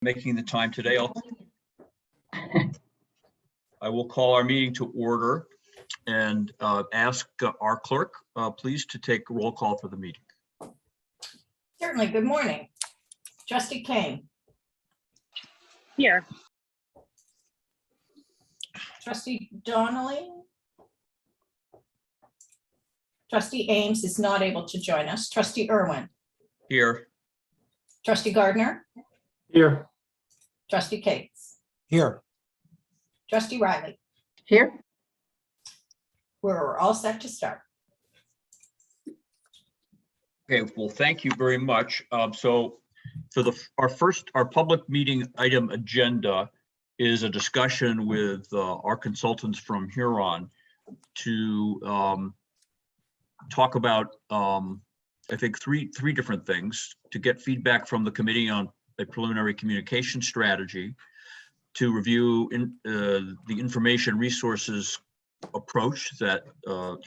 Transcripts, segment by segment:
Making the time today. I will call our meeting to order and ask our clerk, please, to take roll call for the meeting. Certainly. Good morning. Trustee Kane. Here. Trustee Donnelly. Trustee Ames is not able to join us. Trustee Irwin. Here. Trustee Gardner. Here. Trustee Cates. Here. Trustee Riley. Here. We're all set to start. Okay, well, thank you very much. So for our public meeting item agenda is a discussion with our consultants from Huron to talk about, I think, three different things: to get feedback from the committee on a preliminary communication strategy, to review the information resources approach that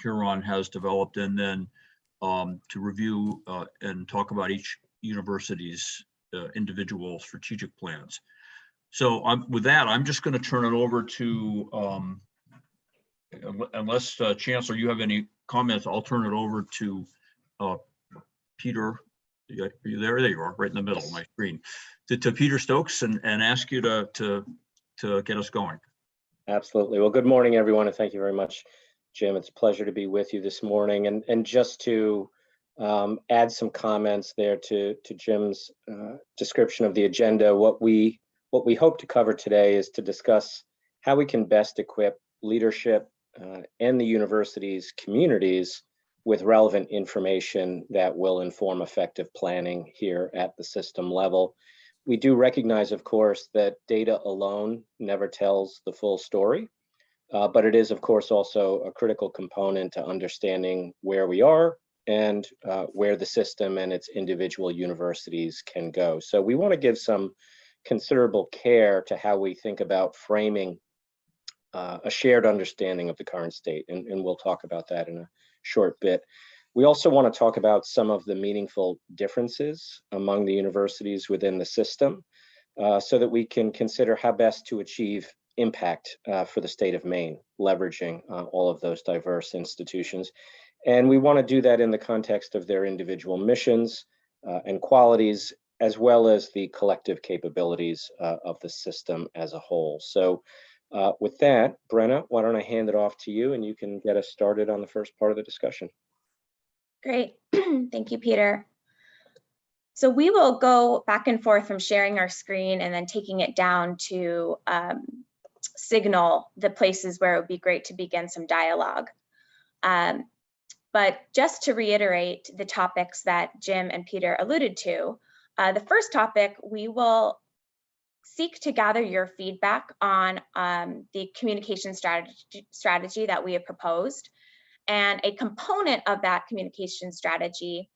Huron has developed, and then to review and talk about each university's individual strategic plans. So with that, I'm just going to turn it over to, unless Chancellor, you have any comments, I'll turn it over to Peter. Are you there? There you are, right in the middle of my screen. To Peter Stokes and ask you to get us going. Absolutely. Well, good morning, everyone, and thank you very much, Jim. It's a pleasure to be with you this morning. And just to add some comments there to Jim's description of the agenda, what we hope to cover today is to discuss how we can best equip leadership and the university's communities with relevant information that will inform effective planning here at the system level. We do recognize, of course, that data alone never tells the full story, but it is, of course, also a critical component to understanding where we are and where the system and its individual universities can go. So we want to give some considerable care to how we think about framing a shared understanding of the current state, and we'll talk about that in a short bit. We also want to talk about some of the meaningful differences among the universities within the system so that we can consider how best to achieve impact for the state of Maine, leveraging all of those diverse institutions. And we want to do that in the context of their individual missions and qualities, as well as the collective capabilities of the system as a whole. So with that, Brenna, why don't I hand it off to you and you can get us started on the first part of the discussion. Great. Thank you, Peter. So we will go back and forth from sharing our screen and then taking it down to signal the places where it would be great to begin some dialogue. But just to reiterate the topics that Jim and Peter alluded to, the first topic, we will seek to gather your feedback on the communication strategy that we have proposed. And a component of that communication strategy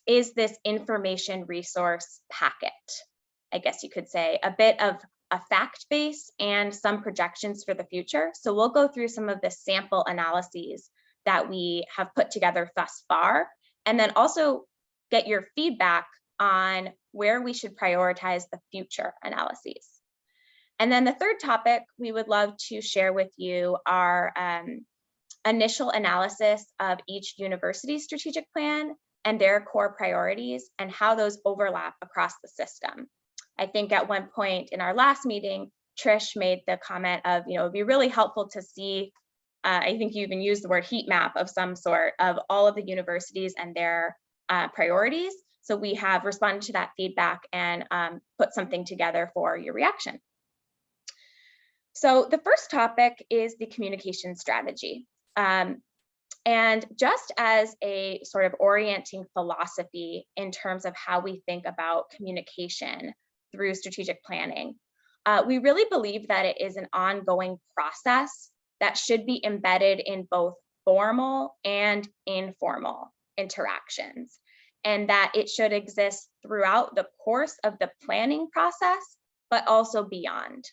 is this information resource packet. I guess you could say a bit of a fact base and some projections for the future. So we'll go through some of the sample analyses that we have put together thus far, and then also get your feedback on where we should prioritize the future analyses. And then the third topic we would love to share with you are initial analysis of each university's strategic plan and their core priorities and how those overlap across the system. I think at one point in our last meeting, Trish made the comment of, it'd be really helpful to see, I think you even used the word heat map of some sort of all of the universities and their priorities. So we have responded to that feedback and put something together for your reaction. So the first topic is the communication strategy. And just as a sort of orienting philosophy in terms of how we think about communication through strategic planning, we really believe that it is an ongoing process that should be embedded in both formal and informal interactions, and that it should exist throughout the course of the planning process, but also beyond.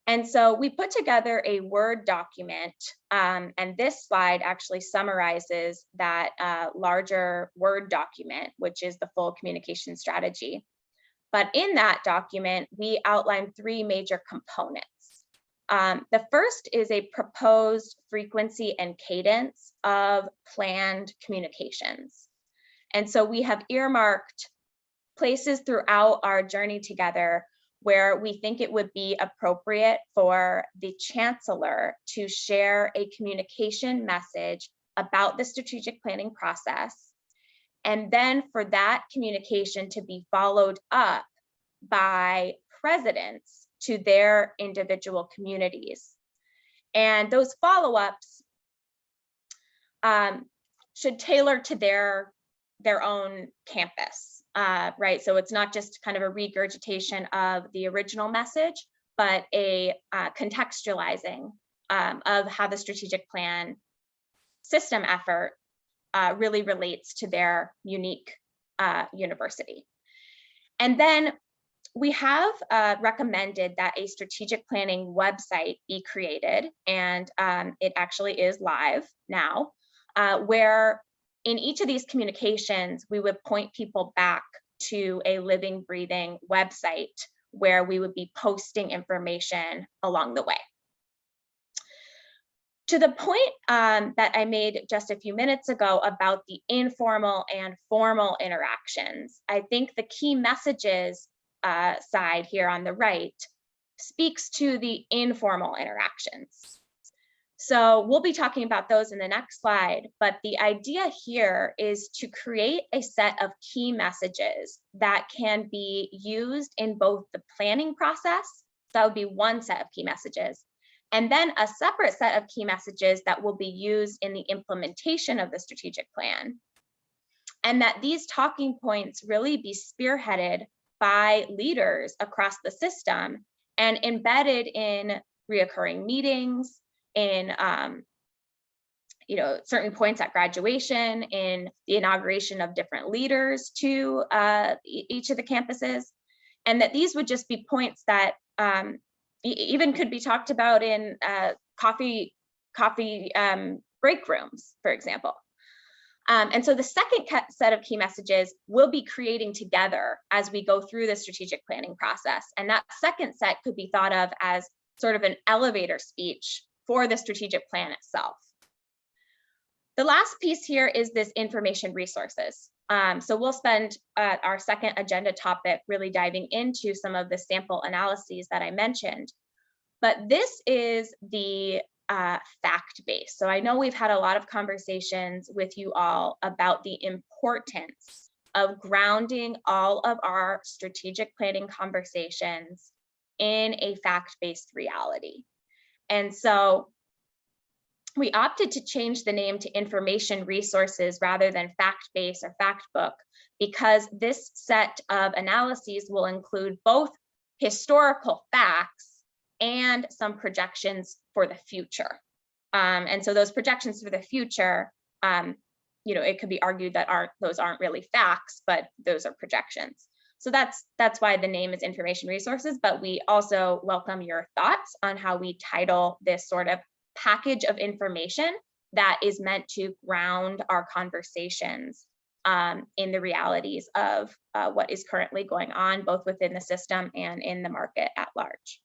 And so we put together a Word document, and this slide actually summarizes that larger Word document, which is the full communication strategy. But in that document, we outline 3 major components. The first is a proposed frequency and cadence of planned communications. And so we have earmarked places throughout our journey together where we think it would be appropriate for the chancellor to share a communication message about the strategic planning process, and then for that communication to be followed up by presidents to their individual communities. And those follow-ups should tailor to their own campus, right? So it's not just kind of a regurgitation of the original message, but a contextualizing of how the strategic plan system effort really relates to their unique university. And then we have recommended that a strategic planning website be created, and it actually is live now, where in each of these communications, we would point people back to a living, breathing website where we would be posting information along the way. To the point that I made just a few minutes ago about the informal and formal interactions, I think the key messages side here on the right speaks to the informal interactions. So we'll be talking about those in the next slide, but the idea here is to create a set of key messages that can be used in both the planning process, so that would be one set of key messages, and then a separate set of key messages that will be used in the implementation of the strategic plan. And that these talking points really be spearheaded by leaders across the system and embedded in reoccurring meetings, in certain points at graduation, in the inauguration of different leaders to each of the campuses, and that these would just be points that even could be talked about in coffee break rooms, for example. And so the second set of key messages we'll be creating together as we go through the strategic planning process. And that second set could be thought of as sort of an elevator speech for the strategic plan itself. The last piece here is this information resources. So we'll spend our second agenda topic really diving into some of the sample analyses that I mentioned. But this is the fact base. So I know we've had a lot of conversations with you all about the importance of grounding all of our strategic planning conversations in a fact-based reality. And so we opted to change the name to information resources rather than fact-based or fact book, because this set of analyses will include both historical facts and some projections for the future. And so those projections for the future, it could be argued that those aren't really facts, but those are projections. So that's why the name is information resources, but we also welcome your thoughts on how we title this sort of package of information that is meant to ground our conversations in the realities of what is currently going on, both within the system and in the market at large.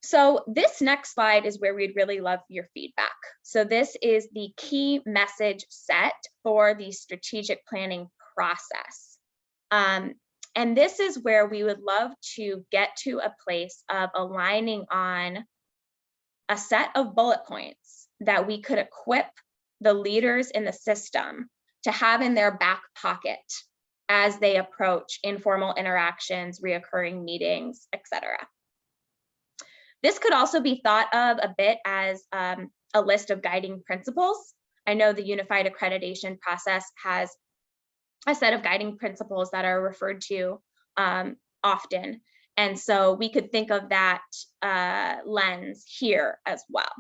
So this next slide is where we'd really love your feedback. So this is the key message set for the strategic planning process. And this is where we would love to get to a place of aligning on a set of bullet points that we could equip the leaders in the system to have in their back pocket as they approach informal interactions, reoccurring meetings, etc. This could also be thought of a bit as a list of guiding principles. I know the unified accreditation process has a set of guiding principles that are referred to often. And so we could think of that lens here as well.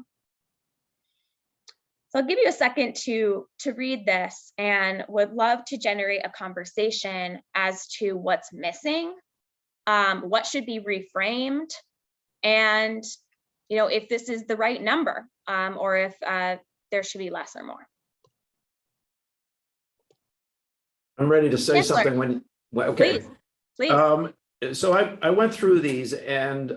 So I'll give you a second to read this, and would love to generate a conversation as to what's missing, what should be reframed, and if this is the right number, or if there should be less or more. I'm ready to say Chancellor. something when, well, okay. Please. So I went through these, and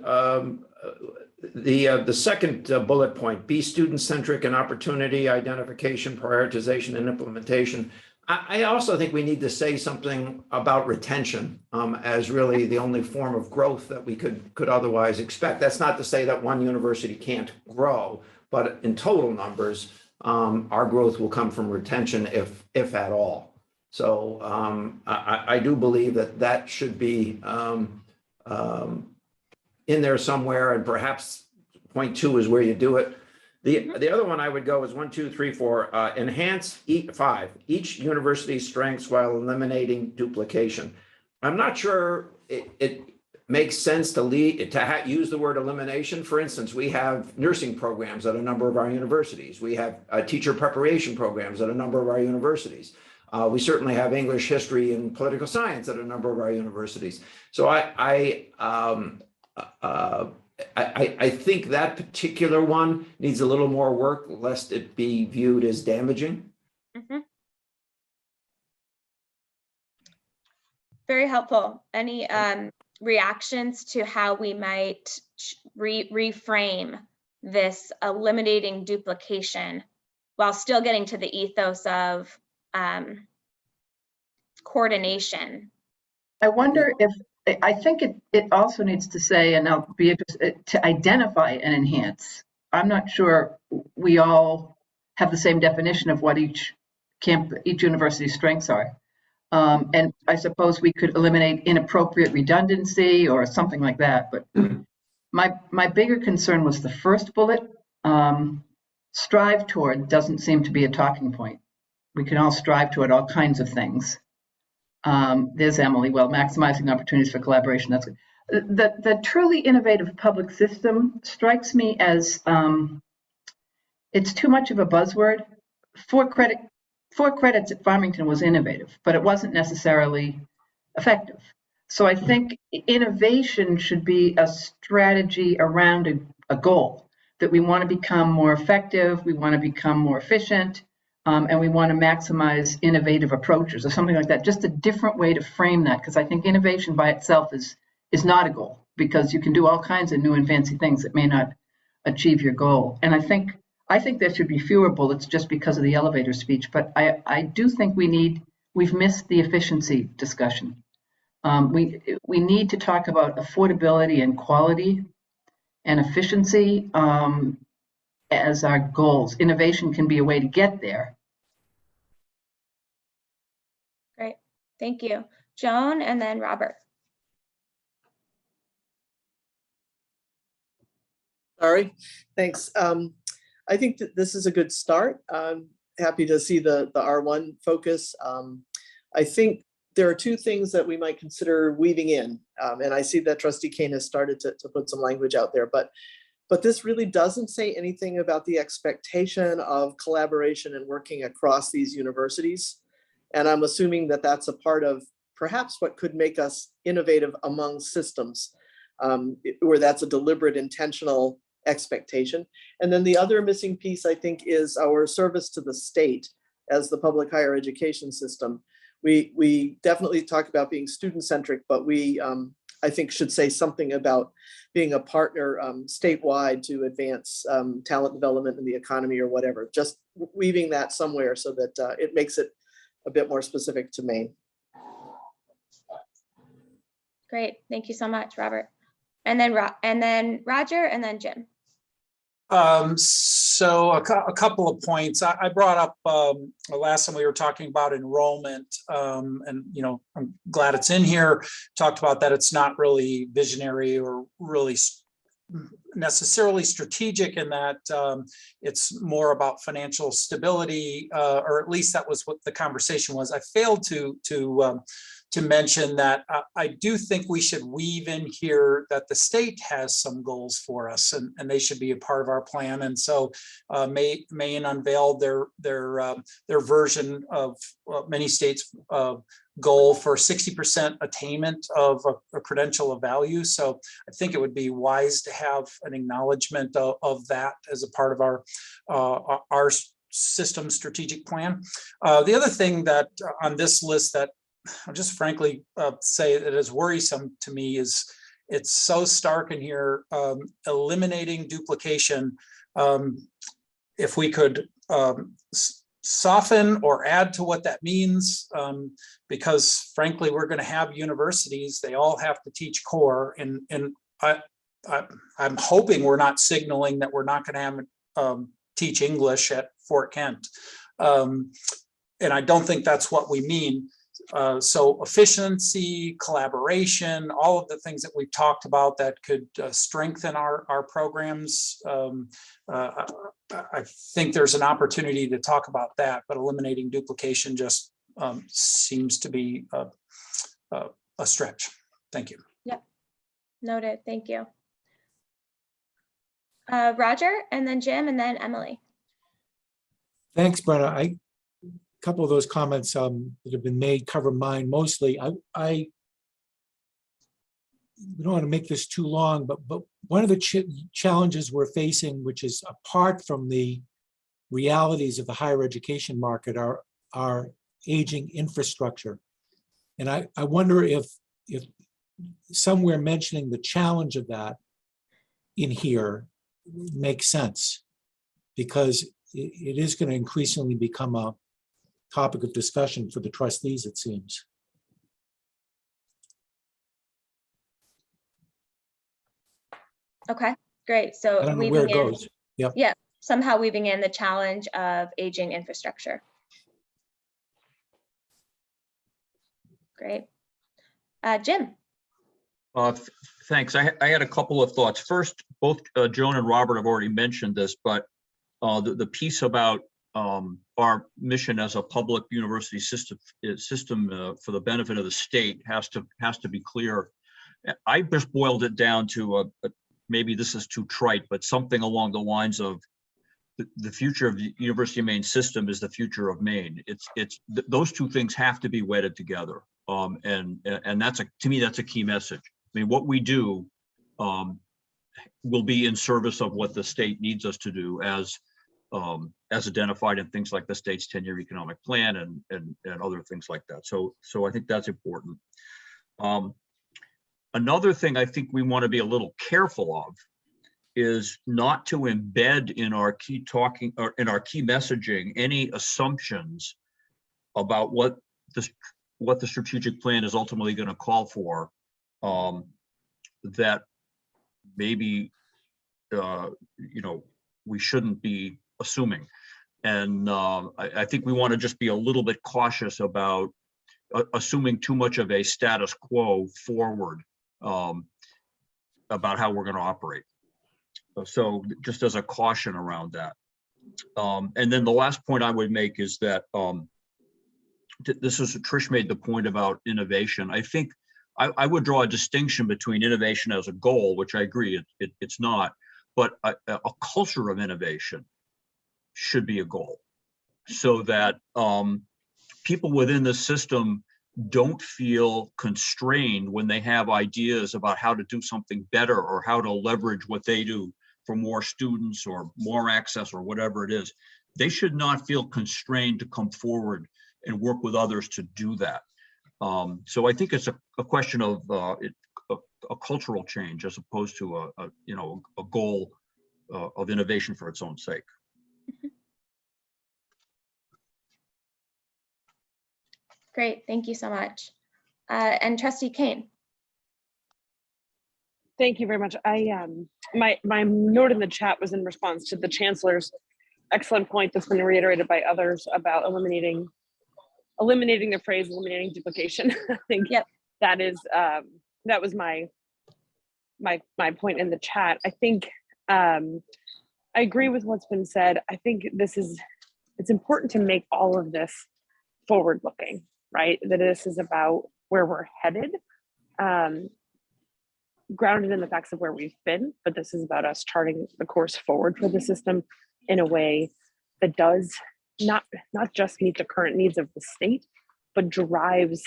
the second bullet point, be student-centric and opportunity identification, prioritization, and implementation. I also think we need to say something about retention as really the only form of growth that we could otherwise expect. That's not to say that one university can't grow, but in total numbers, our growth will come from retention if at all. So I do believe that should be in there somewhere, and perhaps point 2 is where you do it. The other one I would go is 1, 2, 3, 4. Enhance 5 each university's strengths while eliminating duplication. I'm not sure it makes sense to use the word elimination. For instance, we have nursing programs at a number of our universities. We have teacher preparation programs at a number of our universities. We certainly have English, history, and political science at a number of our universities. So I think that particular one needs a little more work, lest it be viewed as damaging. Very helpful. Any reactions to how we might reframe this eliminating duplication while still getting to the ethos of coordination? I wonder if, I think it also needs to say, and I'll be interested to identify and enhance. I'm not sure we all have the same definition of what each university's strengths are. And I suppose we could eliminate inappropriate redundancy or something like that. But my bigger concern was the first bullet. Strive toward doesn't seem to be a talking point. We can all strive toward all kinds of things. There's Emily. Well, maximizing opportunities for collaboration. That's good. The truly innovative public system strikes me as it's too much of a buzzword. 4 credits at Farmington was innovative, but it wasn't necessarily effective. So I think innovation should be a strategy around a goal, that we want to become more effective, we want to become more efficient, and we want to maximize innovative approaches or something like that. Just a different way to frame that, because I think innovation by itself is not a goal, because you can do all kinds of new and fancy things that may not achieve your goal. And I think there should be fewer bullets just because of the elevator speech, but I do think we've missed the efficiency discussion. We need to talk about affordability and quality and efficiency as our goals. Innovation can be a way to get there. Great, thank you. Joan and then Robert. Sorry, thanks. I think that this is a good start. I'm happy to see the R1 focus. I think there are 2 things that we might consider weaving in, and I see that Trustee Kane has started to put some language out there, but this really doesn't say anything about the expectation of collaboration and working across these universities. And I'm assuming that that's a part of perhaps what could make us innovative among systems, where that's a deliberate, intentional expectation. And then the other missing piece, I think, is our service to the state as the public higher education system. We definitely talk about being student-centric, but we, I think, should say something about being a partner statewide to advance talent development in the economy or whatever, just weaving that somewhere so that it makes it a bit more specific to Maine. Great, thank you so much, Robert. And then Roger, and then Jim. So a couple of points. I brought up last time we were talking about enrollment, and I'm glad it's in here. Talked about that it's not really visionary or really necessarily strategic, in that it's more about financial stability, or at least that was what the conversation was. I failed to mention that I do think we should weave in here that the state has some goals for us, and they should be a part of our plan. And so Maine unveiled their version of many states' goal for 60% attainment of a credential of value. So I think it would be wise to have an acknowledgement of that as a part of our system strategic plan. The other thing that on this list that I'll just frankly say that is worrisome to me is it's so stark in here, eliminating duplication. If we could soften or add to what that means, because frankly, we're going to have universities, they all have to teach core, and I'm hoping we're not signaling that we're not going to have teach English at Fort Kent. And I don't think that's what we mean. So efficiency, collaboration, all of the things that we've talked about that could strengthen our programs. I think there's an opportunity to talk about that, but eliminating duplication just seems to be a stretch. Thank you. Yep, noted, thank you. Roger, and then Jim, and then Emily. Thanks, Brenna. A couple of those comments that have been made cover mine mostly. We don't want to make this too long, but one of the challenges we're facing, which is apart from the realities of the higher education market, are our aging infrastructure. And I wonder if somewhere mentioning the challenge of that in here makes sense, because it is going to increasingly become a topic of discussion for the trustees, it seems. Okay, great. So I don't know where it goes. Yep. Yeah, somehow weaving in the challenge of aging infrastructure. Great. Jim. Thanks. I had a couple of thoughts. First, both Joan and Robert have already mentioned this, but the piece about our mission as a public university system for the benefit of the state has to be clear. I just boiled it down to maybe this is too trite, but something along the lines of the future of the University of Maine system is the future of Maine. Those two things have to be wedded together, and that's to me that's a key message. I mean, what we do will be in service of what the state needs us to do as identified in things like the state's 10-year economic plan and other things like that. So I think that's important. Another thing I think we want to be a little careful of is not to embed in our key talking or in our key messaging any assumptions about what the strategic plan is ultimately going to call for, that maybe we shouldn't be assuming. And I think we want to just be a little bit cautious about assuming too much of a status quo forward about how we're going to operate. So just as a caution around that. And then the last point I would make is that Trish made the point about innovation. I think I would draw a distinction between innovation as a goal, which I agree it's not, but a culture of innovation should be a goal, so that people within the system don't feel constrained when they have ideas about how to do something better or how to leverage what they do for more students or more access or whatever it is. They should not feel constrained to come forward and work with others to do that. So I think it's a question of a cultural change as opposed to a goal of innovation for its own sake. Great, thank you so much. And Trustee Kane. Thank you very much. My note in the chat was in response to the Chancellor's excellent point that's been reiterated by others about eliminating the phrase eliminating duplication. I think that is that was my point in the chat. I think I agree with what's been said. I think it's important to make all of this forward looking, right? That this is about where we're headed, grounded in the facts of where we've been, but this is about us charting the course forward for the system in a way that does not just meet the current needs of the state, but drives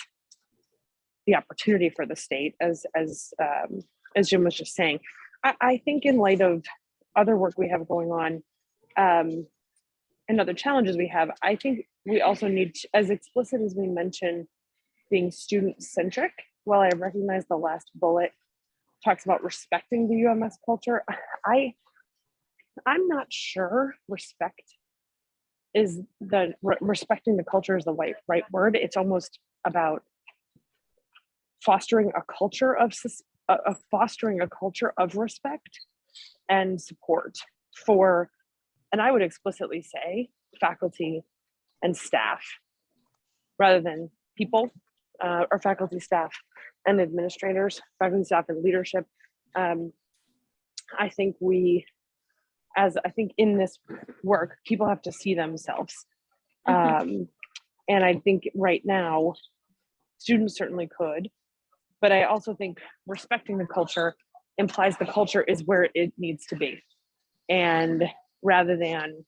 the opportunity for the state, as Jim was just saying. I think in light of other work we have going on, and other challenges we have, I think we also need to, as explicit as we mention being student-centric, while I recognize the last bullet talks about respecting the UMS culture, I'm not sure respecting the culture is the right word. It's almost about fostering a culture of respect and support for, and I would explicitly say, faculty and staff rather than people, or faculty, staff and administrators, faculty, staff and leadership. I think in this work, people have to see themselves. And I think right now, students certainly could, but I also think respecting the culture implies the culture is where it needs to be. And rather than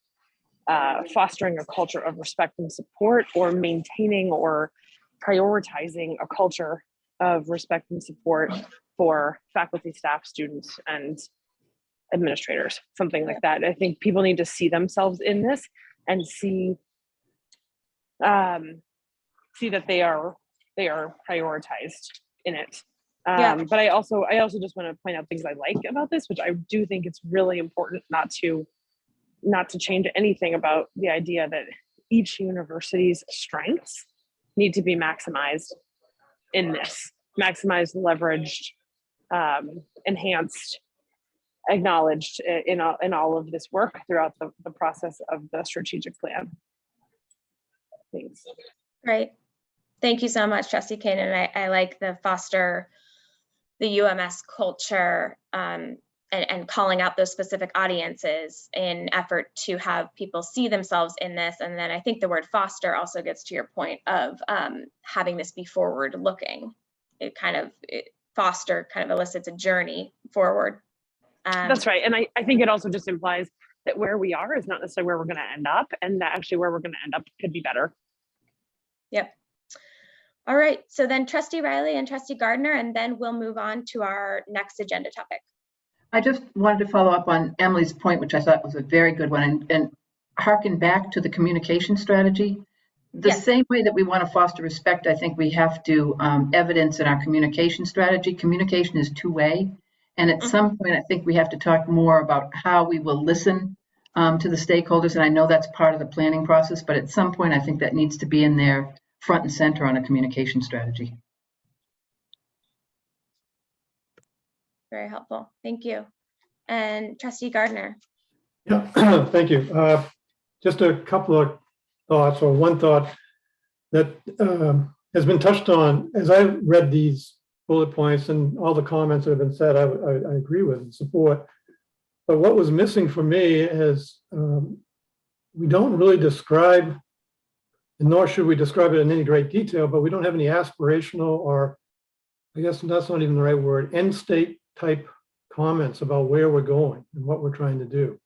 fostering a culture of respect and support, or maintaining or prioritizing a culture of respect and support for faculty, staff, students, and administrators, something like that. I think people need to see themselves in this and see that they are prioritized in it. But I also just want to point out things I like about this, which I do think it's really important not to change anything about the idea that each university's strengths need to be maximized in this, maximized, leveraged, enhanced, acknowledged in all of this work throughout the process of the strategic plan. Thanks. Great. Thank you so much, Trustee Kane. And I like the foster the UMS culture and calling out those specific audiences in effort to have people see themselves in this. And then I think the word foster also gets to your point of having this be forward looking. Foster kind of elicits a journey forward. That's right. And I think it also just implies that where we are is not necessarily where we're going to end up, and that actually where we're going to end up could be better. Yep. All right. So then Trustee Riley and Trustee Gardner, and then we'll move on to our next agenda topic. I just wanted to follow up on Emily's point, which I thought was a very good one, and harken back to the communication strategy. The same way that we want to foster respect, I think we have to evidence in our communication strategy. Communication is two-way. And at some point, I think we have to talk more about how we will listen to the stakeholders. And I know that's part of the planning process, but at some point, I think that needs to be in there front and center on a communication strategy. Very helpful. Thank you. And Trustee Gardner. Yeah, thank you. Just a couple of thoughts, or one thought that has been touched on as I read these bullet points and all the comments that have been said. I agree with and support. But what was missing for me is we don't really describe, and nor should we describe it in any great detail, but we don't have any aspirational, or I guess that's not even the right word, end state type comments about where we're going and what we're trying to do.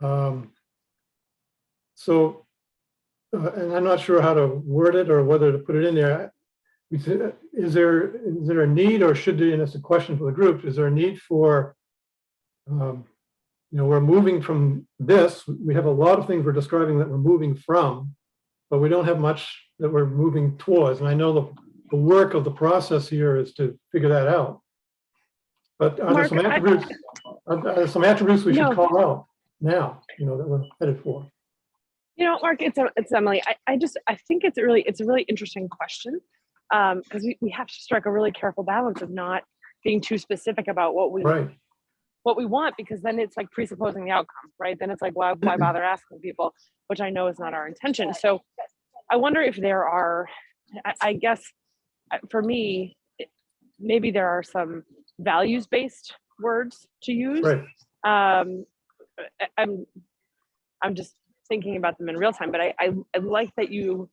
And I'm not sure how to word it or whether to put it in there. Is there a need, or should there, and it's a question for the group, is there a need for, we're moving from this, we have a lot of things we're describing that we're moving from, but we don't have much that we're moving towards. And I know the work of the process here is to figure that out. But are there some attributes we should call out now, that we're headed for? Mark, it's Emily. I think it's a really interesting question, because we have to strike a really careful balance of not being too specific about what we want, because then it's like presupposing the outcome, right? Then it's like, why bother asking people, which I know is not our intention. So I wonder if there are, I guess for me, maybe there are some values-based words to use. Right. I'm just thinking about them in real time, but I like that you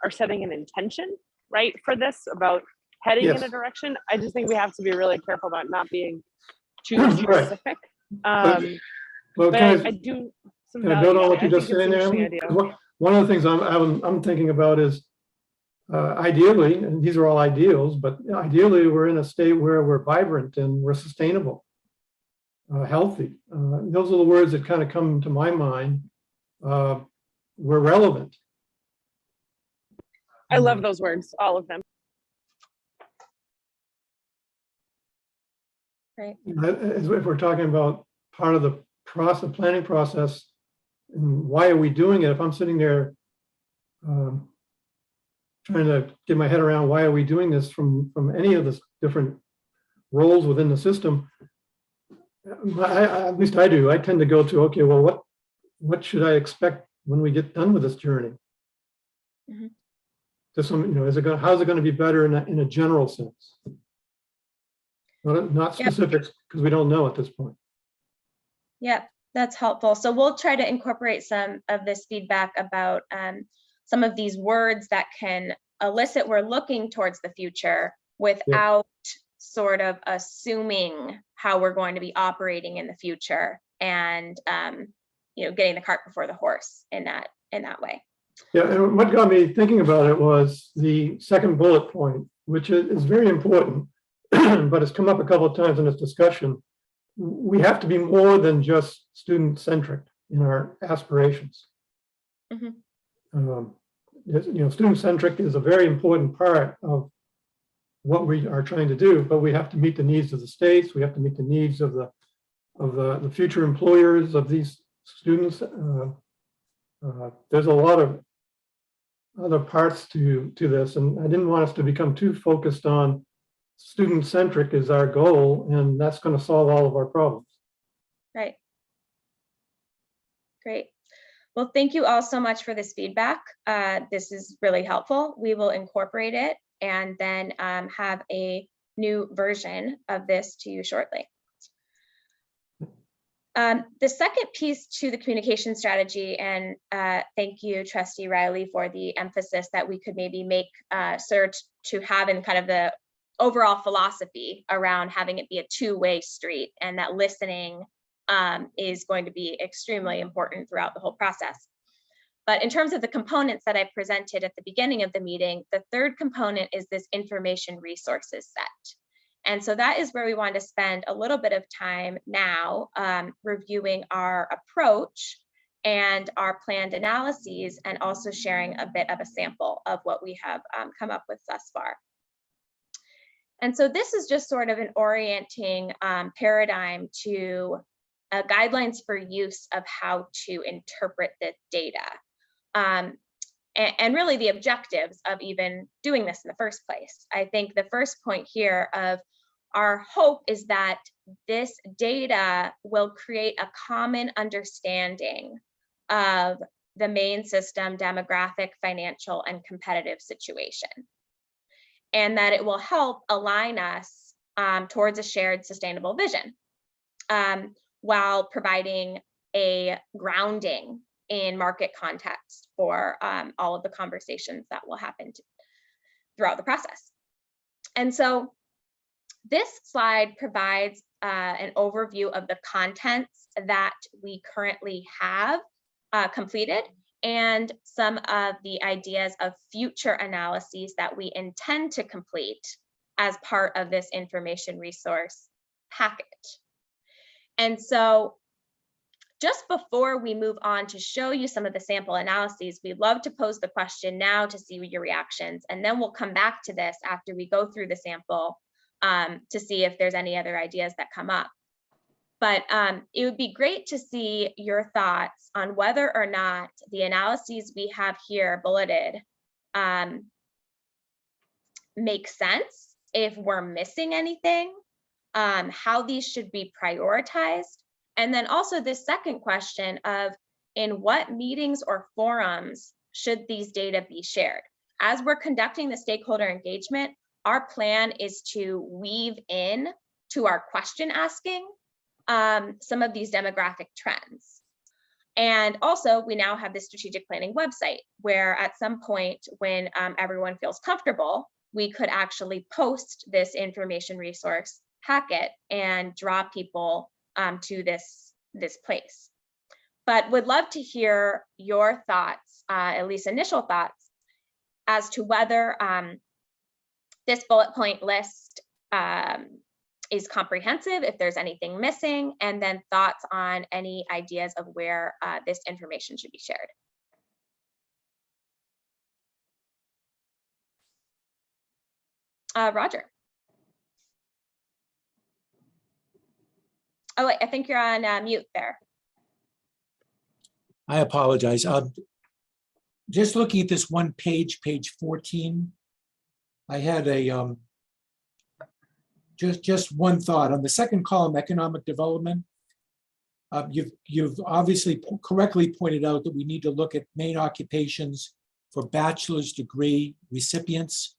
are setting an intention, right, for this, about heading in a direction. I just think we have to be really careful about not being too specific. Well, but I do some can I build on what you I just think said it's an there? interesting idea. One of the things I'm thinking about is ideally, and these are all ideals, but ideally we're in a state where we're vibrant and we're sustainable, healthy. Those are the words that kind of come to my mind. were relevant. I love those words, all of them. Right. If we're talking about part of the planning process, and why are we doing it? If I'm sitting there trying to get my head around why are we doing this from any of the different roles within the system, at least I do. I tend to go to, okay, well, what should I expect when we get done with this journey? Mm-hmm. To some, you know, how's it going to be better in a general sense? Not specifics, because we don't know at this point. Yep, that's helpful. So we'll try to incorporate some of this feedback about some of these words that can elicit we're looking towards the future without sort of assuming how we're going to be operating in the future, and you know, getting the cart before the horse in that way. Yeah, and what got me thinking about it was the second bullet point, which is very important, but it's come up a couple of times in this discussion. We have to be more than just student-centric in our aspirations. Mm-hmm. You know, student-centric is a very important part of what we are trying to do, but we have to meet the needs of the states. We have to meet the needs of the future employers of these students. There's a lot of other parts to this, and I didn't want us to become too focused on student-centric is our goal, and that's going to solve all of our problems. Right. Great. Well, thank you all so much for this feedback. This is really helpful. We will incorporate it and then have a new version of this to you shortly. The second piece to the communication strategy, and thank you, Trustee Riley, for the emphasis that we could maybe make sort to have in kind of the overall philosophy around having it be a two-way street, and that listening is going to be extremely important throughout the whole process. But in terms of the components that I presented at the beginning of the meeting, the third component is this information resources set. And so that is where we want to spend a little bit of time now reviewing our approach and our planned analyses, and also sharing a bit of a sample of what we have come up with thus far. And so this is just sort of an orienting paradigm to guidelines for use of how to interpret the data. And really the objectives of even doing this in the first place. I think the first point here of our hope is that this data will create a common understanding of the main system demographic, financial, and competitive situation, and that it will help align us towards a shared sustainable vision, while providing a grounding in market context for all of the conversations that will happen throughout the process. And so this slide provides an overview of the contents that we currently have completed, and some of the ideas of future analyses that we intend to complete as part of this information resource package. And so just before we move on to show you some of the sample analyses, we'd love to pose the question now to see your reactions, and then we'll come back to this after we go through the sample to see if there's any other ideas that come up. But it would be great to see your thoughts on whether or not the analyses we have here bulleted make sense, if we're missing anything, how these should be prioritized. And then also this second question of in what meetings or forums should these data be shared? As we're conducting the stakeholder engagement, our plan is to weave in to our question asking some of these demographic trends. And also we now have this strategic planning website where at some point when everyone feels comfortable, we could actually post this information resource packet and draw people to this place. But would love to hear your thoughts, at least initial thoughts, as to whether this bullet point list is comprehensive, if there's anything missing, and then thoughts on any ideas of where this information should be shared. Roger. Oh, wait, I think you're on mute there. I apologize. Just looking at this one page, page 14, I had a just one thought on the second column, economic development. You've obviously correctly pointed out that we need to look at main occupations for bachelor's degree recipients,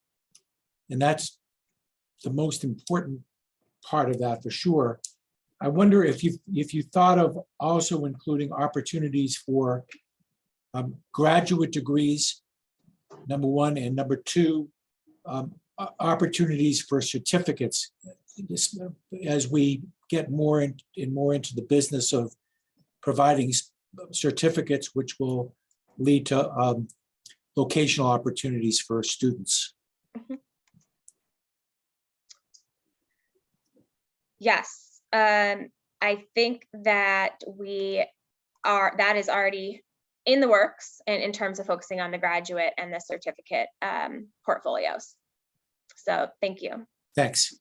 and that's the most important part of that for sure. I wonder if you thought of also including opportunities for graduate degrees, number one, and number two, opportunities for certificates as we get more and more into the business of providing certificates, which will lead to vocational opportunities for students. Mm-hmm. Yes. I think that that is already in the works in terms of focusing on the graduate and the certificate portfolios. So thank you. Thanks.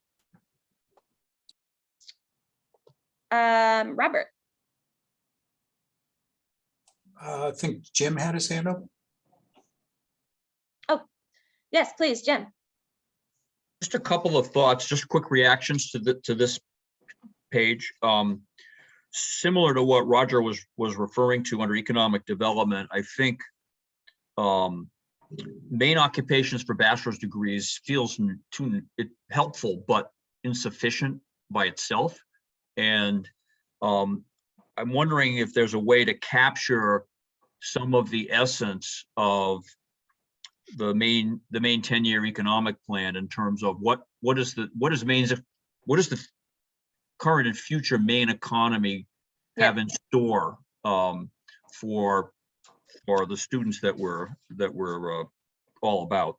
Robert. I think Jim had his hand up. Oh, yes, please, Jim. Just a couple of thoughts, just quick reactions to this page. Similar to what Roger was referring to under economic development, I think main occupations for bachelor's degrees feels helpful but insufficient by itself. And I'm wondering if there's a way to capture some of the essence of the main 10-year economic plan in terms of what is the current and future Maine economy have in store for the students that we're all about.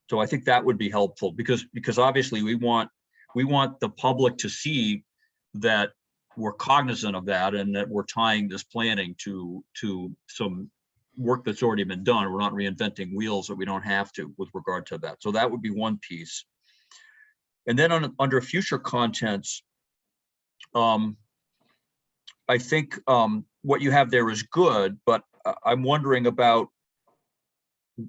So I think that would be helpful because obviously we want the public to see that we're cognizant of that and that we're tying this planning to some work that's already been done. We're not reinventing wheels that we don't have to with regard to that. So that would be one piece. And then under future contents, I think what you have there is good, but I'm wondering about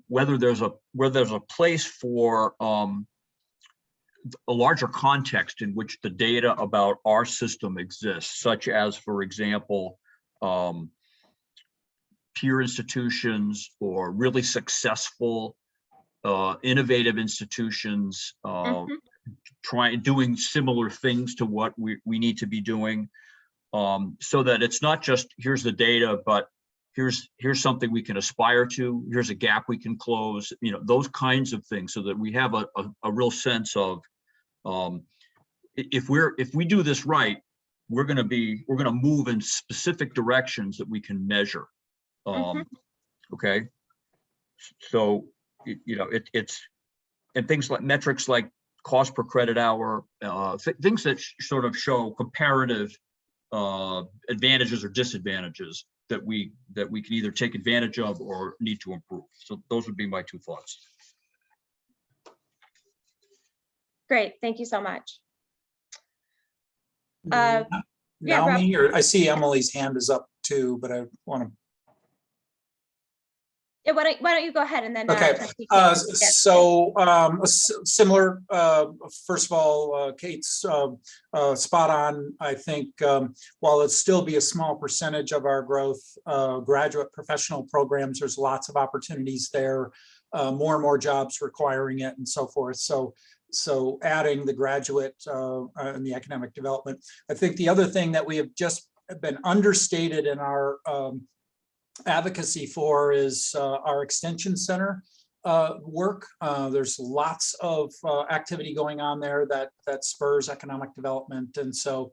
whether there's a place for a larger context in which the data about our system exists, such as, for example, peer institutions or really successful, innovative institutions doing similar things to what we need to be doing, so that it's not just here's the data, but here's something we can aspire to, here's a gap we can close, those kinds of things, so that we have a real sense of if we do this right, we're going to move in specific directions that we can measure. Okay, so it's and things like metrics like cost per credit hour, things that sort of show comparative advantages or disadvantages that we can either take advantage of or need to improve. So those would be my two thoughts. Great, thank you so much. Naomi, or I see Emily's hand is up too, but I want to. Yeah, why don't you go ahead and then. Okay, similar. First of all, Kate's spot on. I think while it still be a small percentage of our growth, graduate professional programs, there's lots of opportunities there. More and more jobs requiring it, and so forth. So adding the graduate and the economic development. I think the other thing that we have just been understated in our advocacy for is our extension center work. There's lots of activity going on there that spurs economic development, and so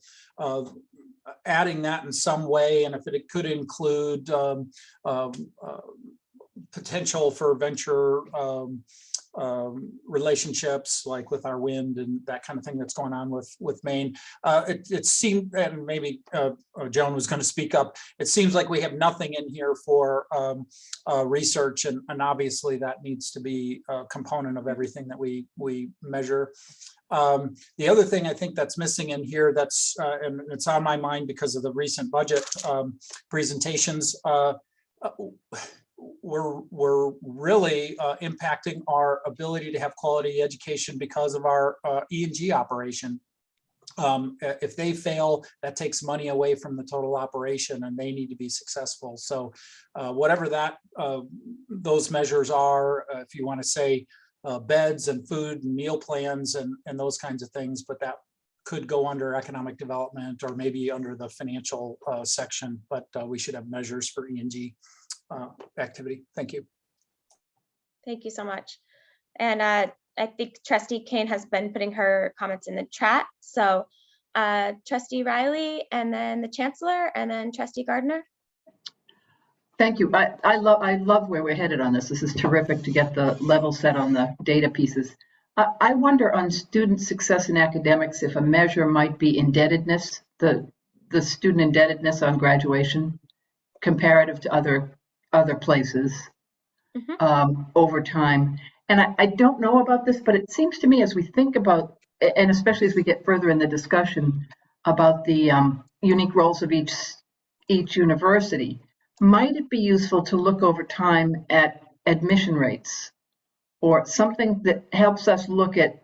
adding that in some way, and if it could include potential for venture relationships, like with our wind and that kind of thing that's going on with Maine. It seemed, and maybe Joan was going to speak up, it seems like we have nothing in here for research, and obviously that needs to be a component of everything that we measure. The other thing I think that's missing in here, that's and it's on my mind because of the recent budget presentations, we're really impacting our ability to have quality education because of our E&G operation. If they fail, that takes money away from the total operation, and they need to be successful. So whatever that those measures are, if you want to say beds and food and meal plans and those kinds of things, but that could go under economic development or maybe under the financial section, but we should have measures for E&G activity. Thank you. Thank you so much. And I think Trustee Kane has been putting her comments in the chat. So Trustee Riley, and then the Chancellor, and then Trustee Gardner. Thank you. I love where we're headed on this. This is terrific to get the level set on the data pieces. I wonder on student success in academics if a measure might be indebtedness, the student indebtedness on graduation comparative to other places over time. And I don't know about this, but it seems to me as we think about, and especially as we get further in the discussion about the unique roles of each university, might it be useful to look over time at admission rates or something that helps us look at,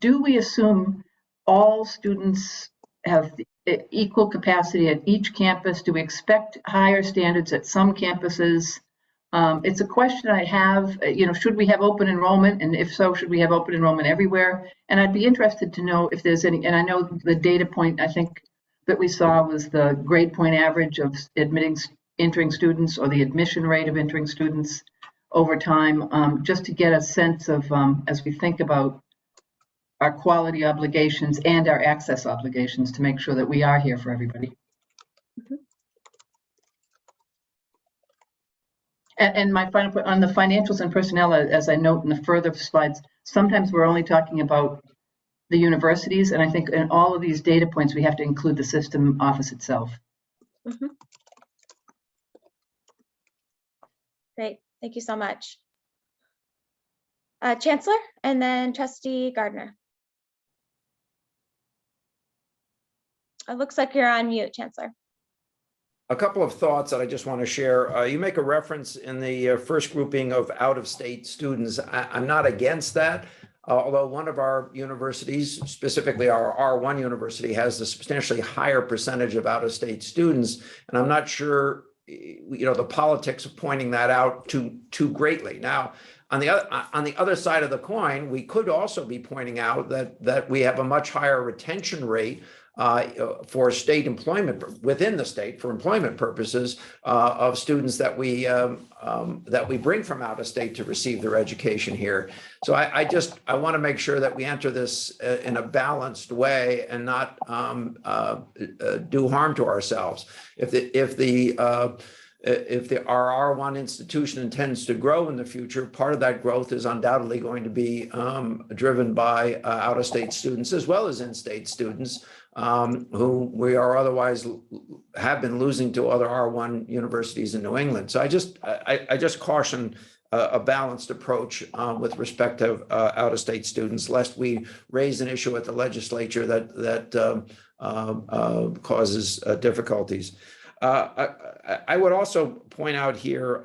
do we assume all students have equal capacity at each campus? Do we expect higher standards at some campuses? It's a question I have, should we have open enrollment? And if so, should we have open enrollment everywhere? And I'd be interested to know if there's any, and I know the data point I think that we saw was the grade point average of entering students, or the admission rate of entering students over time, just to get a sense of, as we think about our quality obligations and our access obligations, to make sure that we are here for everybody. And my final point on the financials and personnel, as I note in the further slides, sometimes we're only talking about the universities, and I think in all of these data points, we have to include the system office itself. Great, thank you so much. Chancellor, and then Trustee Gardner. It looks like you're on mute, Chancellor. A couple of thoughts that I just want to share. You make a reference in the first grouping of out-of-state students. I'm not against that, although one of our universities, specifically our R1 university, has a substantially higher percentage of out-of-state students, and I'm not sure, the politics of pointing that out too greatly. Now, on the other side of the coin, we could also be pointing out that we have a much higher retention rate for state employment within the state for employment purposes of students that we bring from out of state to receive their education here. So I want to make sure that we enter this in a balanced way and not do harm to ourselves. If our R1 institution intends to grow in the future, part of that growth is undoubtedly going to be driven by out-of-state students as well as in-state students who we are otherwise have been losing to other R1 universities in New England. So I just caution a balanced approach with respect to out-of-state students, lest we raise an issue at the legislature that causes difficulties. I would also point out here,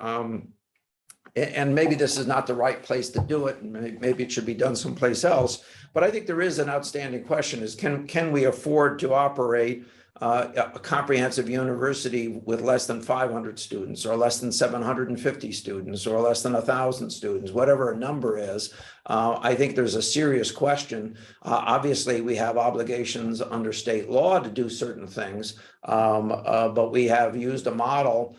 and maybe this is not the right place to do it, and maybe it should be done someplace else, but I think there is an outstanding question: is can we afford to operate a comprehensive university with less than 500 students, or less than 750 students, or less than 1,000 students, whatever a number is? I think there's a serious question. Obviously, we have obligations under state law to do certain things, but we have used a model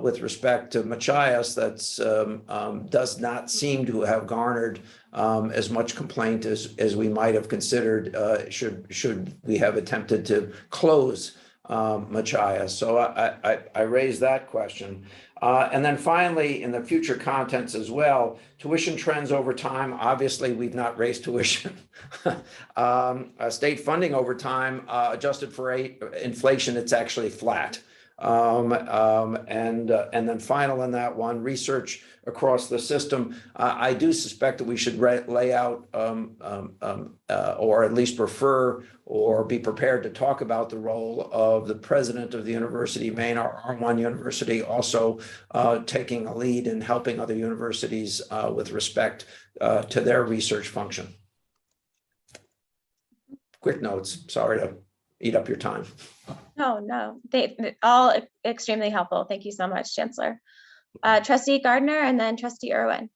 with respect to Machias that does not seem to have garnered as much complaint as we might have considered should we have attempted to close Machias. So I raised that question. And then finally, in the future contents as well, tuition trends over time. Obviously, we've not raised tuition. State funding over time, adjusted for inflation, it's actually flat. And then final in that one, research across the system. I do suspect that we should lay out or at least refer or be prepared to talk about the role of the president of the University of Maine, our R1 university, also taking a lead in helping other universities with respect to their research function. Quick notes, sorry to eat up your time. No, they all extremely helpful. Thank you so much, Chancellor. Trustee Gardner and then Trustee Irwin.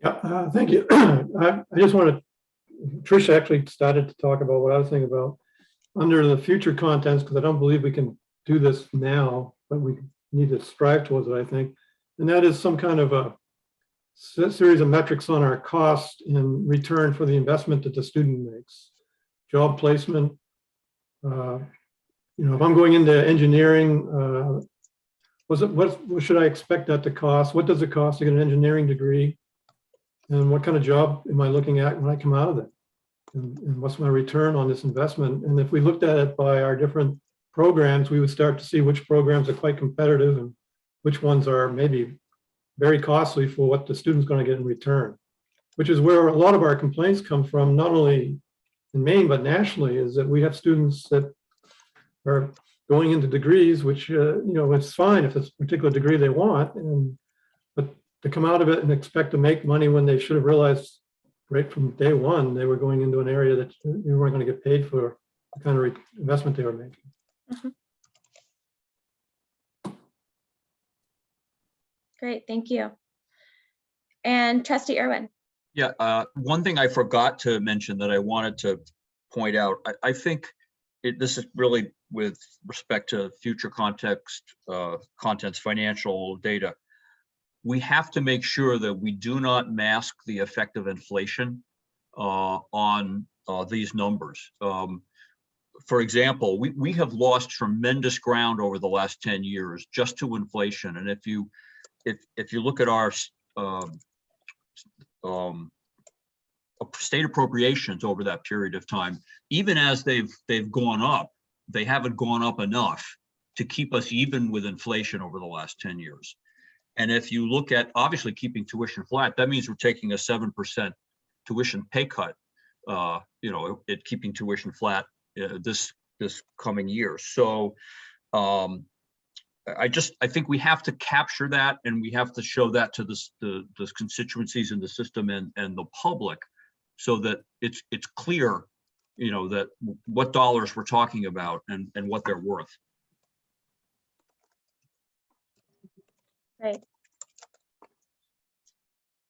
Yeah, thank you. I just wanted, Tricia actually started to talk about what I was thinking about under the future contents, because I don't believe we can do this now, but we need to strive towards it, I think. And that is some kind of a series of metrics on our cost in return for the investment that the student makes. Job placement, if I'm going into engineering, what should I expect that to cost? What does it cost to get an engineering degree? And what kind of job am I looking at when I come out of it? And what's my return on this investment? And if we looked at it by our different programs, we would start to see which programs are quite competitive and which ones are maybe very costly for what the student's going to get in return, which is where a lot of our complaints come from, not only in Maine, but nationally, is that we have students that are going into degrees, which, it's fine if it's a particular degree they want, but to come out of it and expect to make money when they should have realized right from day one, they were going into an area that they weren't going to get paid for the kind of investment they were making. Mm-hmm. Great, thank you. And Trustee Irwin. Yeah, one thing I forgot to mention that I wanted to point out, I think this is really with respect to future contents, financial data. We have to make sure that we do not mask the effect of inflation on these numbers. For example, we have lost tremendous ground over the last 10 years just to inflation. And if you look at our state appropriations over that period of time, even as they've gone up, they haven't gone up enough to keep us even with inflation over the last 10 years. And if you look at obviously keeping tuition flat, that means we're taking a 7% tuition pay cut, at keeping tuition flat this coming year. So I think we have to capture that, and we have to show that to the constituencies in the system and the public, so that it's clear, that what dollars we're talking about and what they're worth. Great.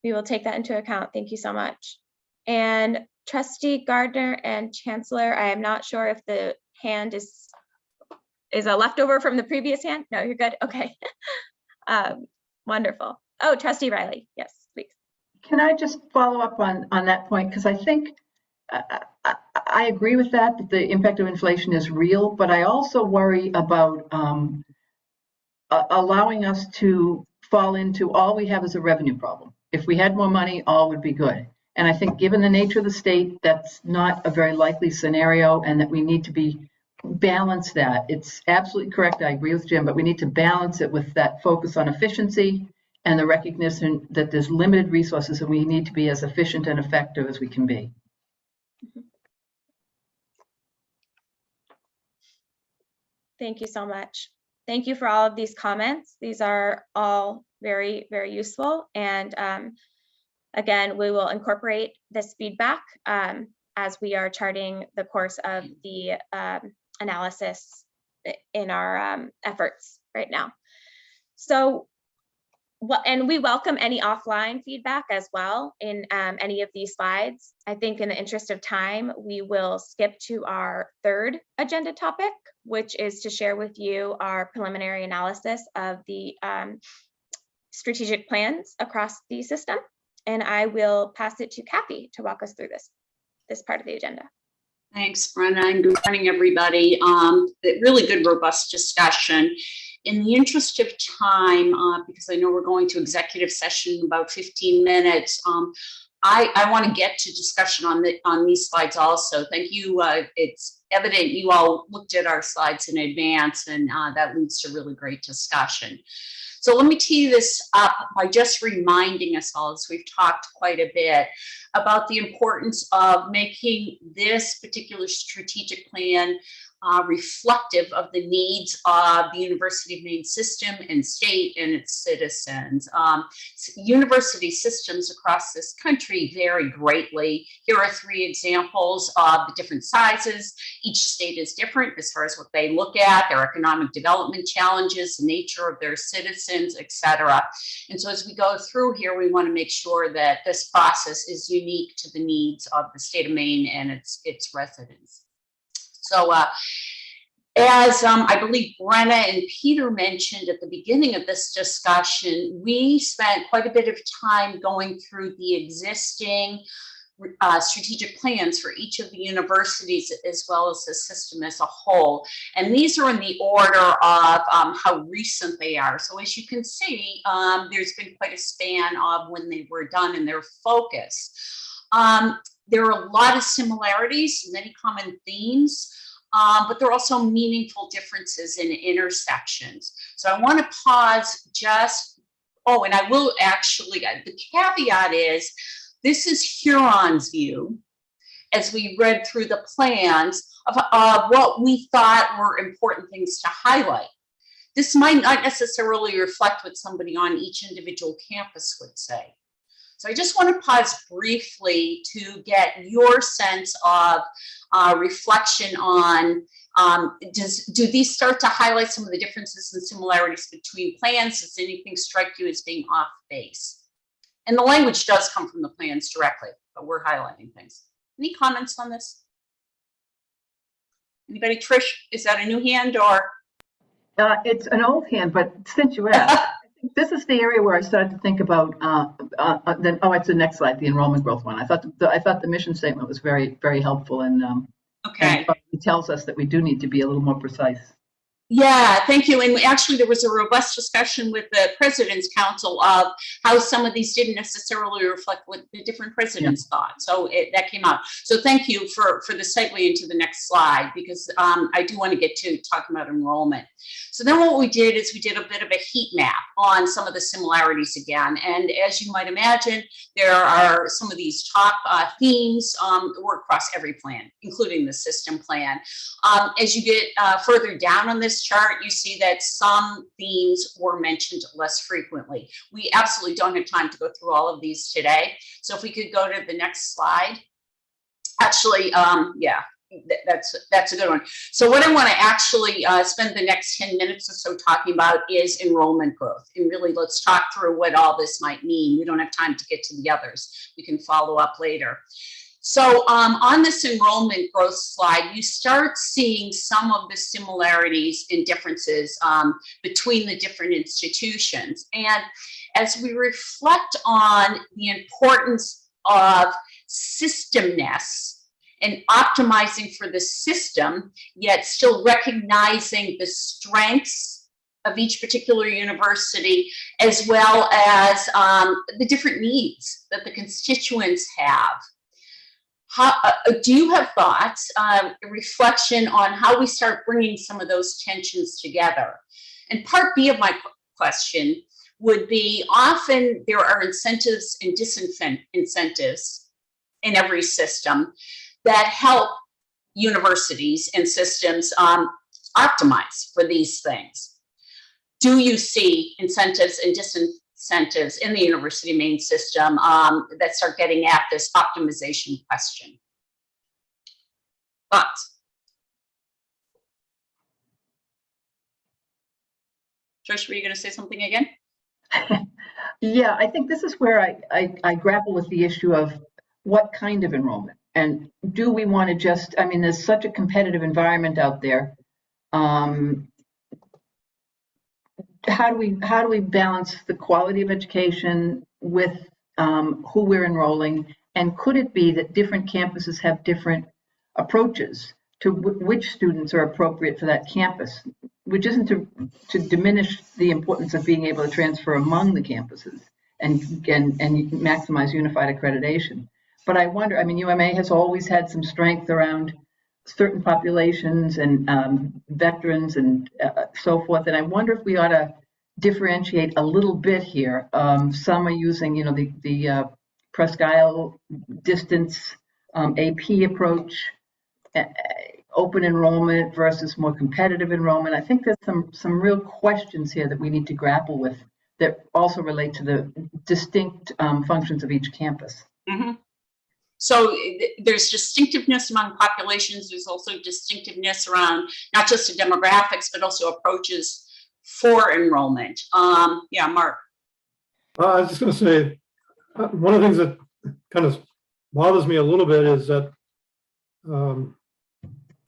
We will take that into account. Thank you so much. And Trustee Gardner and Chancellor, I am not sure if the hand is a leftover from the previous hand. No, you're good. Okay. Wonderful. Oh, Trustee Riley. Yes, please. Can I just follow up on that point? Because I think I agree with that the impact of inflation is real, but I also worry about allowing us to fall into all we have is a revenue problem. If we had more money, all would be good. And I think given the nature of the state, that's not a very likely scenario, and that we need to balance that. It's absolutely correct. I agree with Jim, but we need to balance it with that focus on efficiency and the recognition that there's limited resources and we need to be as efficient and effective as we can be. Thank you so much. Thank you for all of these comments. These are all very, very useful. And again, we will incorporate this feedback as we are charting the course of the analysis in our efforts right now. So, and we welcome any offline feedback as well in any of these slides. I think in the interest of time, we will skip to our third agenda topic, which is to share with you our preliminary analysis of the strategic plans across the system. And I will pass it to Kathy to walk us through this part of the agenda. Thanks, Brenna, and good morning, everybody. Really good, robust discussion. In the interest of time, because I know we're going to executive session in about 15 minutes, I want to get to discussion on these slides also. Thank you. It's evident you all looked at our slides in advance, and that leads to really great discussion. So let me tee this up by just reminding us all, as we've talked quite a bit, about the importance of making this particular strategic plan reflective of the needs of the University of Maine system and state and its citizens. University systems across this country vary greatly. Here are 3 examples of the different sizes. Each state is different as far as what they look at, their economic development challenges, the nature of their citizens, etc. And so as we go through here, we want to make sure that this process is unique to the needs of the state of Maine and its residents. So as I believe Brenna and Peter mentioned at the beginning of this discussion, we spent quite a bit of time going through the existing strategic plans for each of the universities as well as the system as a whole. And these are in the order of how recent they are. So as you can see, there's been quite a span of when they were done and their focus. There are a lot of similarities, many common themes, but there are also meaningful differences and intersections. So I want to pause just, and I will actually, the caveat is, this is Huron's view, as we read through the plans, of what we thought were important things to highlight. This might not necessarily reflect what somebody on each individual campus would say. So I just want to pause briefly to get your sense of reflection on, do these start to highlight some of the differences and similarities between plans? Does anything strike you as being off base? And the language does come from the plans directly, but we're highlighting things. Any comments on this? Anybody? Trish, is that a new hand or? It's an old hand, but since you asked, this is the area where I started to think about. It's the next slide, the enrollment growth one. I thought the mission statement was very, very helpful, and okay, and it tells us that we do need to be a little more precise. Yeah, thank you. And actually, there was a robust discussion with the President's Council of how some of these didn't necessarily reflect what the different presidents thought. So that came out. So thank you for the segue into the next slide, because I do want to get to talking about enrollment. So then what we did is we did a bit of a heat map on some of the similarities again. And as you might imagine, there are some of these top themes that work across every plan, including the system plan. As you get further down on this chart, you see that some themes were mentioned less frequently. We absolutely don't have time to go through all of these today. So if we could go to the next slide. Actually, yeah, that's a good one. So what I want to actually spend the next 10 minutes or so talking about is enrollment growth. And really, let's talk through what all this might mean. We don't have time to get to the others. We can follow up later. So on this enrollment growth slide, you start seeing some of the similarities and differences between the different institutions. And as we reflect on the importance of systemness and optimizing for the system, yet still recognizing the strengths of each particular university, as well as the different needs that the constituents have. Do you have thoughts, reflection on how we start bringing some of those tensions together? And part B of my question would be, often there are incentives and disincentives in every system that help universities and systems optimize for these things. Do you see incentives and disincentives in the University of Maine system that start getting at this optimization question? Thoughts? Trish, were you going to say something again? Yeah, I think this is where I grapple with the issue of what kind of enrollment, and do we want to just, I mean, there's such a competitive environment out there. How do we balance the quality of education with who we're enrolling? And could it be that different campuses have different approaches to which students are appropriate for that campus, which isn't to diminish the importance of being able to transfer among the campuses and maximize unified accreditation. But I wonder, I mean, UMA has always had some strength around certain populations and veterans and so forth. And I wonder if we ought to differentiate a little bit here. Some are using, you know, the Presque Isle distance AP approach, open enrollment versus more competitive enrollment. I think there's some real questions here that we need to grapple with that also relate to the distinct functions of each campus. Mm-hmm. So there's distinctiveness among populations. There's also distinctiveness around not just the demographics, but also approaches for enrollment. Yeah, Mark. I was just going to say, one of the things that kind of bothers me a little bit is that for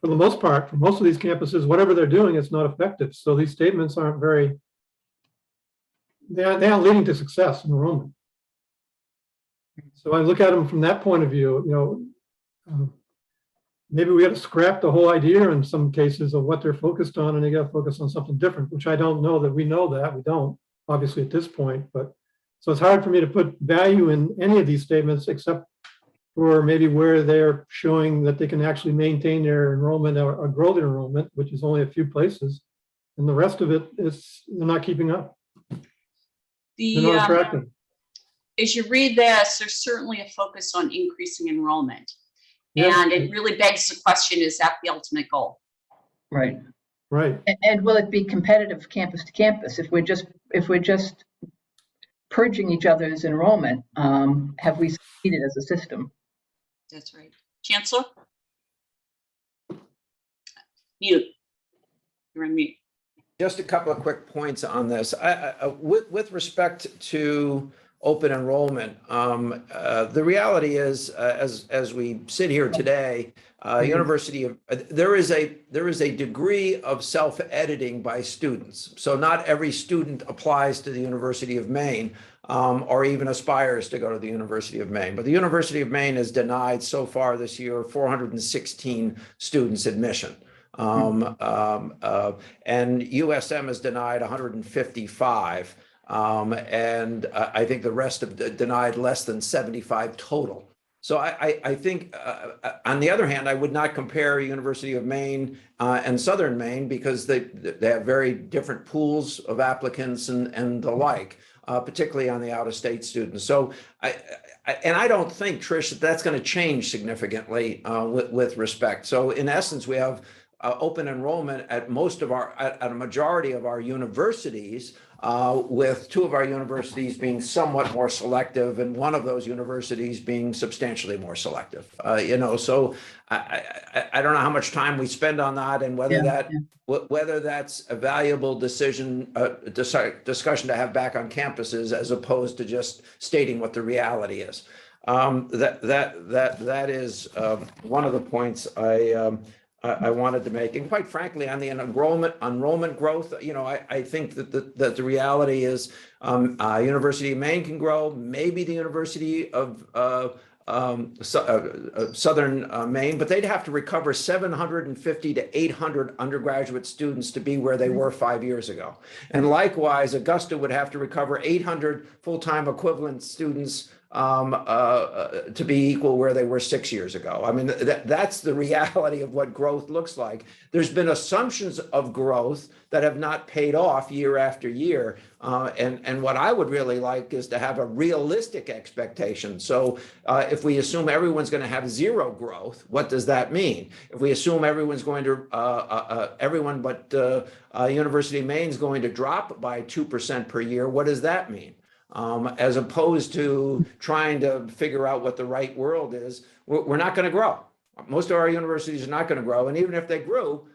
the most part, for most of these campuses, whatever they're doing, it's not effective. So these statements aren't they aren't leading to success in enrollment. So I look at them from that point of view, you know, maybe we got to scrap the whole idea in some cases of what they're focused on, and they got to focus on something different, which I don't know that we know that. We don't, obviously, at this point. But so it's hard for me to put value in any of these statements except for maybe where they're showing that they can actually maintain their enrollment or grow their enrollment, which is only a few places. And the rest of it is they're not keeping up. They're not attractive. As you read this, there's certainly a focus on increasing enrollment. Yes. And it really begs the question, is that the ultimate goal? Right. Right. And will it be competitive campus to campus? If we're just purging each other's enrollment, have we succeeded as a system? That's right. Chancellor? Mute. You're on mute. Just a couple of quick points on this. With respect to open enrollment, the reality is, as we sit here today, there is a degree of self-editing by students. So not every student applies to the University of Maine or even aspires to go to the University of Maine. But the University of Maine has denied so far this year 416 students admission. And USM has denied 155. And I think the rest have denied less than 75 total. So I think, on the other hand, I would not compare University of Maine and Southern Maine because they have very different pools of applicants and the like, particularly on the out-of-state students. So I don't think, Trish, that's going to change significantly with respect. So in essence, we have open enrollment at a majority of our universities, with two of our universities being somewhat more selective and one of those universities being substantially more selective. So I don't know how much time we spend on that and whether that's a valuable discussion to have back on campuses as opposed to just stating what the reality is. That is one of the points I wanted to make. And quite frankly, on the enrollment growth, I think that the reality is University of Maine can grow, maybe the University of Southern Maine, but they'd have to recover 750 to 800 undergraduate students to be where they were 5 years ago. And likewise, Augusta would have to recover 800 full-time equivalent students to be equal where they were 6 years ago. I mean, that's the reality of what growth looks like. There's been assumptions of growth that have not paid off year after year. And what I would really like is to have a realistic expectation. So if we assume everyone's going to have zero growth, what does that mean? If we assume everyone's going to, everyone but University of Maine is going to drop by 2% per year, what does that mean? As opposed to trying to figure out what the right world is, we're not going to grow. Most of our universities are not going to grow. And even if they grew,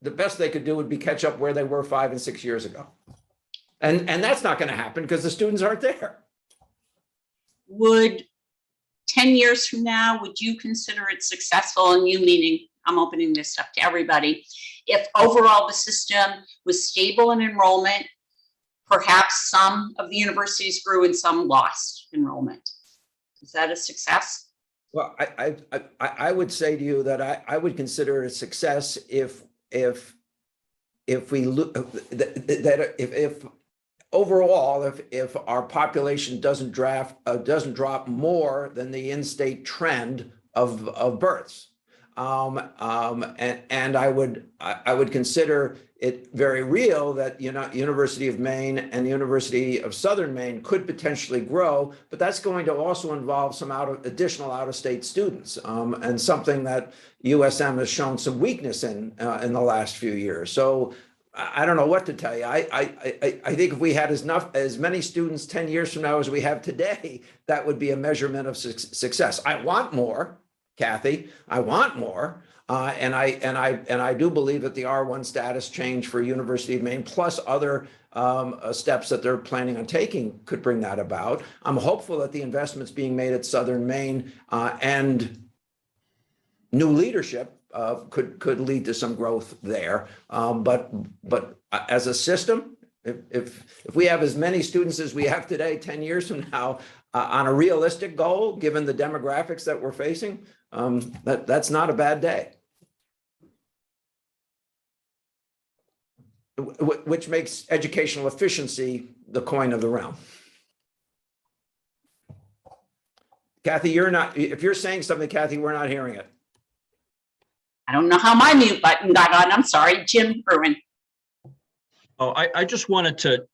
the best they could do would be catch up where they were 5 and 6 years ago. And that's not going to happen because the students aren't there. Would 10 years from now, would you consider it successful? And you meaning, I'm opening this up to everybody. If overall the system was stable in enrollment, perhaps some of the universities grew and some lost enrollment. Is that a success? Well, I would say to you that I would consider it a success if we look that if overall, if our population doesn't drop more than the in-state trend of births. And I would consider it very real that, you know, University of Maine and the University of Southern Maine could potentially grow, but that's going to also involve some additional out-of-state students, and something that USM has shown some weakness in the last few years. So I don't know what to tell you. I think if we had as many students 10 years from now as we have today, that would be a measurement of success. I want more, Kathy. I want more, and I do believe that the R1 status change for University of Maine, plus other steps that they're planning on taking, could bring that about. I'm hopeful that the investments being made at Southern Maine and new leadership could lead to some growth there. But as a system, if we have as many students as we have today, 10 years from now, on a realistic goal, given the demographics that we're facing, that's not a bad day. Which makes educational efficiency the coin of the realm. Kathy, if you're saying something, Kathy, we're not hearing it. I don't know how my mute button got on. I'm sorry, Jim Bruin. Oh, I just wanted to,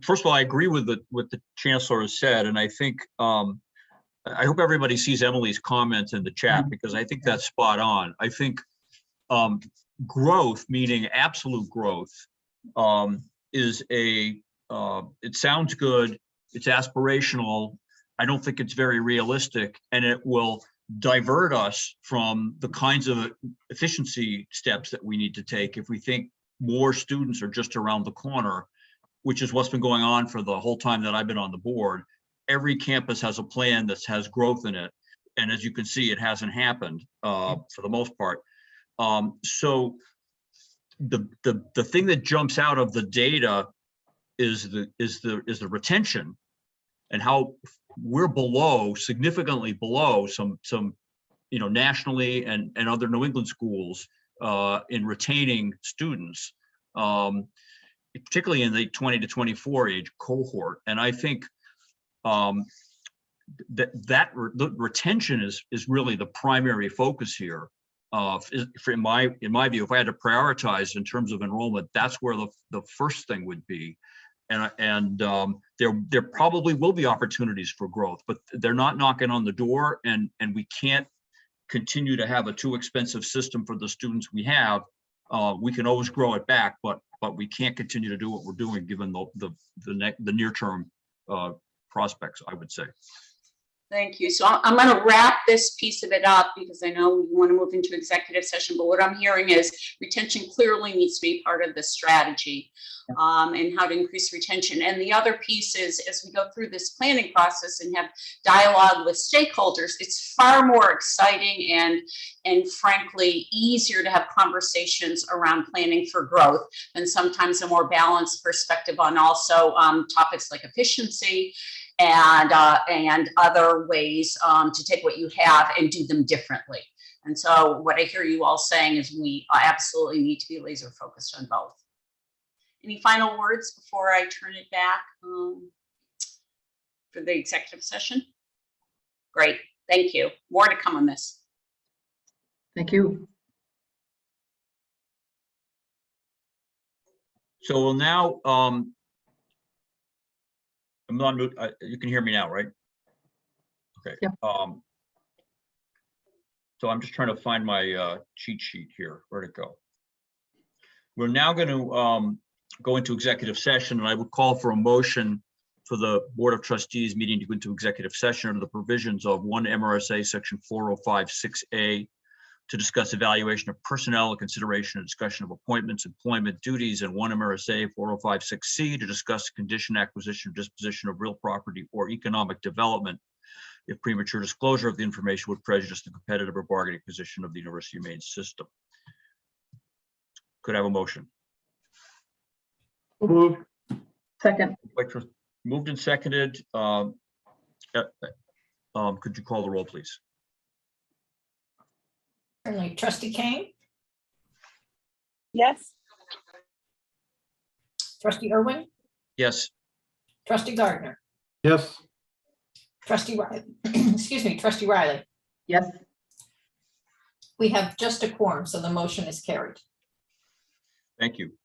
first of all, I agree with what the chancellor has said, and I think, I hope everybody sees Emily's comment in the chat, because I think that's spot on. I think growth, meaning absolute growth, is it sounds good, it's aspirational. I don't think it's very realistic, and it will divert us from the kinds of efficiency steps that we need to take if we think more students are just around the corner, which is what's been going on for the whole time that I've been on the board. Every campus has a plan that has growth in it, and as you can see, it hasn't happened for the most part. So the thing that jumps out of the data is the retention, and how we're below, significantly below some nationally and other New England schools in retaining students, particularly in the 20 to 24 age cohort. And I think that retention is really the primary focus here. In my view, if I had to prioritize in terms of enrollment, that's where the first thing would be. And there probably will be opportunities for growth, but they're not knocking on the door, and we can't continue to have a too expensive system for the students we have. We can always grow it back, but we can't continue to do what we're doing given the near-term prospects, I would say. Thank you. So I'm going to wrap this piece of it up, because I know we want to move into executive session, but what I'm hearing is retention clearly needs to be part of the strategy, and how to increase retention. And the other piece is, as we go through this planning process and have dialogue with stakeholders, it's far more exciting and frankly easier to have conversations around planning for growth than sometimes a more balanced perspective on also topics like efficiency and other ways to take what you have and do them differently. And so what I hear you all saying is we absolutely need to be laser focused on both. Any final words before I turn it back for the executive session? Great, thank you. More to come on this. Thank you. So we'll now, I'm not, you can hear me now, right? Okay. Yeah. So I'm just trying to find my cheat sheet here. Where'd it go? We're now going to go into executive session, and I would call for a motion for the Board of Trustees meeting to go into executive session under the provisions of 1 MRSA section 405(6)A to discuss evaluation of personnel and consideration and discussion of appointments, employment duties, and 1 MRSA 405(6)C to discuss condition, acquisition, or disposition of real property or economic development if premature disclosure of the information would prejudice the competitive or bargaining position of the University of Maine system. Could I have a motion? Moved. Second. Moved and seconded. Could you call the roll, please? Certainly. Trustee Kane, Yes. trustee Irwin, Yes. trustee Gardner, Yes, trustee Riley, excuse me, trustee Riley. Yes, We have just a quorum, so the motion is carried. Thank you.